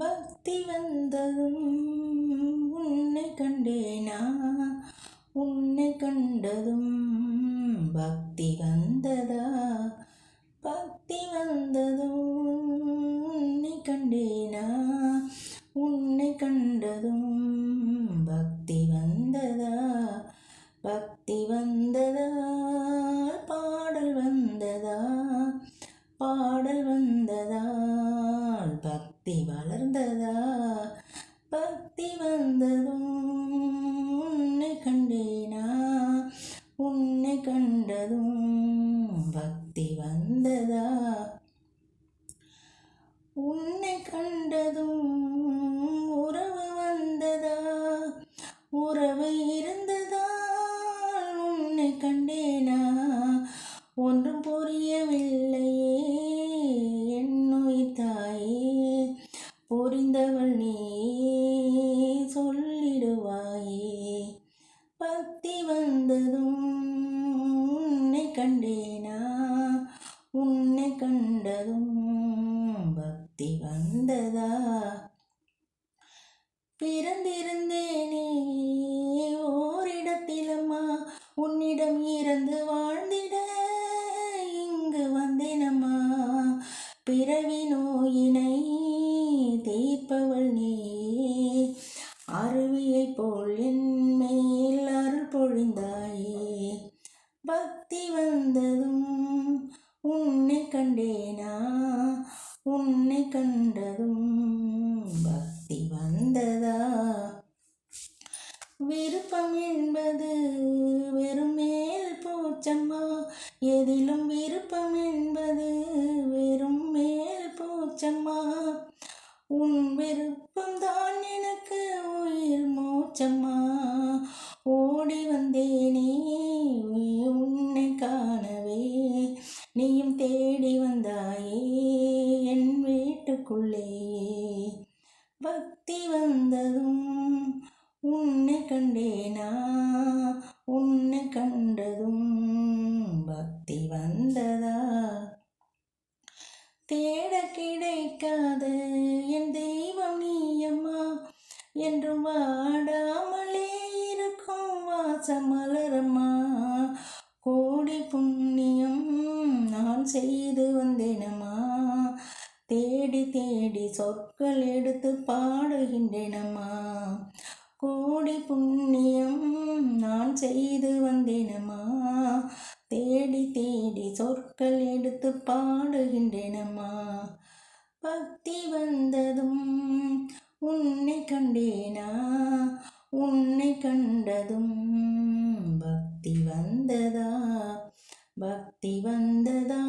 பக்தி வந்ததும் உன்னை கண்டேனா, உன்னை கண்டதும் பக்தி வந்ததா. பக்தி வந்ததும் உன்னை கண்டேனா, உன்னை கண்டதும் பக்தி வந்ததா. பக்தி வந்ததா, பாடல் வந்ததா, பாடல் வந்ததால் பக்தி வளர்ந்ததா. பக்தி வந்ததும் உன்னை கண்டேனா, உன்னை கண்டதும் பக்தி வந்ததா. உன்னை கண்டதும் உறவு வந்ததா, உறவு இருந்ததா. உன்னை கண்டேனா, ஒன்றும் புரியவில்லையே என்னுயிர் தாயே. புரிந்தவள் நீயே சொல்லிடுவாயே. பக்தி வந்ததும் உன்னை கண்டேனா, உன்னை கண்டதும் பக்தி வந்ததா. பிறந்திருந்தேனே ஓரிடத்திலம்மா, உன்னிடம் இறந்து வாழ்ந்திட இங்கு வந்தேனம்மா. பிறவி நோயினை தீர்ப்பவள் நீயே, அருவியை போல் என் மேல் அருள் பொழிந்தாயே. பக்தி வந்ததும் உன்னை கண்டேனா, உன்னை கண்டதும் பக்தி வந்ததா. விருப்பம் என்பது வெறும் மேல் பூச்சம்மா, எதிலும் விருப்பம் என்பது வெறும் மேல் பூச்சம்மா. உன் விருப்பம் தான் எனக்கு உயிர் மூச்சம்மா. ஓடி வந்தேனே உன்னை காணவே, நீயும் தேடி வந்தாயே என் வீட்டுக்குள்ளேயே. பக்தி வந்ததும் உன்னை கண்டேனா, உன்னை கண்டதும் பக்தி வந்ததா. தேட கிடைக்காத என் தெய்வம் நீயம்மா, என்றும் வாடாமலே இருக்கும் வாசம் மலரம்மா. கோடி புண்ணியம் நான் செய்து வந்தேனம்மா, தேடி தேடி சொற்கள் எடுத்து பாடுகின்றேனம்மா. கோடி புண்ணியம் நான் செய்து வந்தேனம்மா, தேடி தேடி சொற்கள் எடுத்து பாடுகின்றேனம்மா. பக்தி வந்ததும் உன்னை கண்டேனா, உன்னை கண்டதும் பக்தி வந்ததா. பக்தி வந்ததா,